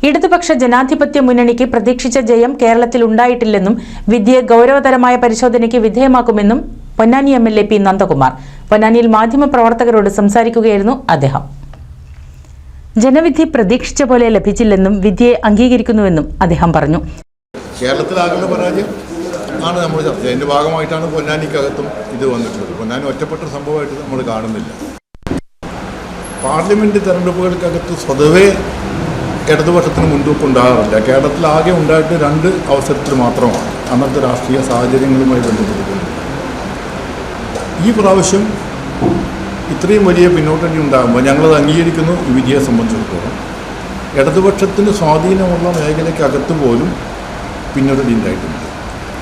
ഇടതുപക്ഷ ജനാധിപത്യ മുന്നണിക്ക് പ്രതീക്ഷിച്ച ജയം കേരളത്തിൽ ഉണ്ടായിട്ടില്ലെന്നും വിധിയെ ഗൗരവതരമായ പരിശോധനയ്ക്ക് വിധേയമാക്കുമെന്നും പൊന്നാനി എംഎൽഎ പി നന്ദകുമാർ പൊന്നാനിയിൽ മാധ്യമപ്രവർത്തകരോട് സംസാരിക്കുകയായിരുന്നു അദ്ദേഹം. ജനവിധി പ്രതീക്ഷിച്ച പോലെ ലഭിച്ചില്ലെന്നും വിധിയെ അംഗീകരിക്കുന്നുവെന്നും അദ്ദേഹം പറഞ്ഞു. കേരളത്തിലാകുന്ന പരാജയം ആണ് നമ്മൾ ചർച്ച ചെയ്യുന്നത്. അതിൻ്റെ ഭാഗമായിട്ടാണ് പൊന്നാനിക്കകത്തും ഇത് വന്നിട്ടുള്ളത്. പൊന്നാനി ഒറ്റപ്പെട്ട സംഭവമായിട്ട് നമ്മൾ കാണുന്നില്ല. പാർലമെൻറ്റ് തെരഞ്ഞെടുപ്പുകൾക്കകത്ത് സ്വതവേ ഇടതുപക്ഷത്തിന് മുൻതൂക്കം ഉണ്ടാകാറില്ല. കേരളത്തിലാകെ ഉണ്ടായിട്ട് 2 അവസരത്തിൽ മാത്രമാണ് അന്നത്തെ രാഷ്ട്രീയ സാഹചര്യങ്ങളുമായി ബന്ധപ്പെട്ടുകൊണ്ട്. ഈ പ്രാവശ്യം ഇത്രയും വലിയ പിന്നോട്ടടി ഉണ്ടാകുമ്പോൾ ഞങ്ങളത് അംഗീകരിക്കുന്നു. ഈ വിധിയെ സംബന്ധിച്ചിടത്തോളം ഇടതുപക്ഷത്തിന് സ്വാധീനമുള്ള മേഖലയ്ക്കകത്ത് പോലും പിന്നോട്ടടി ഉണ്ടായിട്ടുണ്ട്.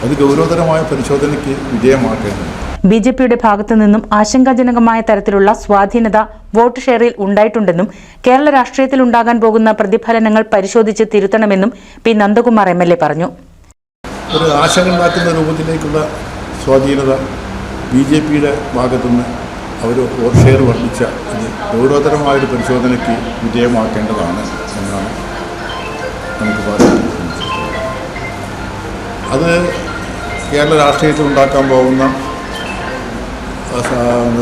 അത് ഗൗരവതരമായ പരിശോധനയ്ക്ക് വിധേയമാക്കേണ്ടതുണ്ട്. ബിജെപിയുടെ ഭാഗത്തു നിന്നും ആശങ്കാജനകമായ തരത്തിലുള്ള സ്വാധീനത വോട്ട് ഷെയറിൽ ഉണ്ടായിട്ടുണ്ടെന്നും കേരള രാഷ്ട്രീയത്തിൽ ഉണ്ടാകാൻ പോകുന്ന പ്രതിഫലനങ്ങൾ പരിശോധിച്ച് തിരുത്തണമെന്നും പി നന്ദകുമാർ എംഎൽഎ പറഞ്ഞു. ഒരു ആശങ്ക ഉണ്ടാക്കുന്ന രൂപത്തിലേക്കുള്ള സ്വാധീനത ബിജെപിയുടെ ഭാഗത്തുനിന്ന് അവർ വോട്ട് ഷെയർ വർദ്ധിച്ച ഇത് ഗൗരവതരമായൊരു പരിശോധനയ്ക്ക് വിധേയമാക്കേണ്ടതാണ് എന്നാണ് നമുക്ക് പറയാൻ. അത് കേരള രാഷ്ട്രീയത്തിൽ ഉണ്ടാക്കാൻ പോകുന്ന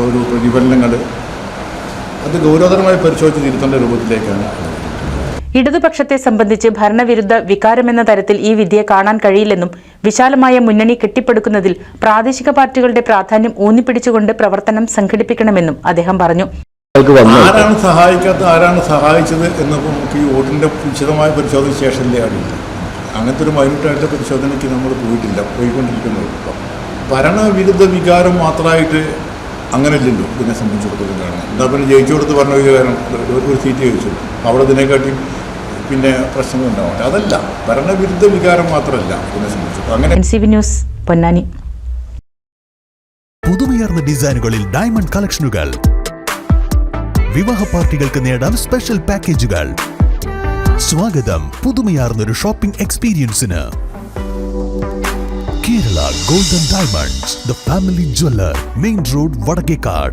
ഒരു പ്രതിഫലനങ്ങൾ അത് ഗൗരവതരമായി പരിശോധിച്ച് തിരുത്തേണ്ട രൂപത്തിലേക്കാണ്. ഇടതുപക്ഷത്തെ സംബന്ധിച്ച് ഭരണവിരുദ്ധ വികാരമെന്ന തരത്തിൽ ഈ വിധിയെ കാണാൻ കഴിയില്ലെന്നും വിശാലമായ മുന്നണി കെട്ടിപ്പടുക്കുന്നതിൽ പ്രാദേശിക പാർട്ടികളുടെ പ്രാധാന്യം ഊന്നിപ്പിടിച്ചുകൊണ്ട് പ്രവർത്തനം സംഘടിപ്പിക്കണമെന്നും അദ്ദേഹം പറഞ്ഞു. ആരാണ് സഹായിക്കാത്ത ആരാണ് സഹായിച്ചത് എന്നപ്പോൾ നമുക്ക് ഈ വോട്ടിൻ്റെ വിശദമായ പരിശോധന ശേഷമല്ലേ അറിയില്ല. അങ്ങനത്തെ ഒരു മൈന്യൂട്ടായിട്ടുള്ള പരിശോധനയ്ക്ക് നമ്മൾ പോയിക്കൊണ്ടിരിക്കുന്നത്. ഭരണവിരുദ്ധ വികാരം മാത്രമായിട്ട് അങ്ങനെ ഇല്ലല്ലോ ഇതിനെ സംബന്ധിച്ചിടത്തോളം കാണാൻ. എന്താ പിന്നെ ജയിച്ചു കൊടുത്ത് പറഞ്ഞ വികാരം ഒരു സീറ്റ് ചോദിച്ചു അവിടെ ഇതിനെക്കാട്ടി പിന്നെ പ്രശ്നങ്ങൾ ഉണ്ടാവട്ടെ. അതല്ല, ഭരണവിരുദ്ധ വികാരം മാത്രമല്ല ഇതിനെ സംബന്ധിച്ചിടത്തോളം. അങ്ങനെ NCV ന്യൂസ് പൊന്നാനി. പുതുമയാർന്ന ഡിസൈനുകളിൽ ഡയമണ്ട് കളക്ഷനുകൾ, വിവാഹ പാർട്ടികൾക്ക് നേടാൻ സ്പെഷ്യൽ പാക്കേജുകൾ. സ്വാഗതം പുതുമയാർന്നൊരു shopping എക്സ്പീരിയൻസിന്. Kerala Golden Diamonds, the family jeweler, Main Road, Vadakekad.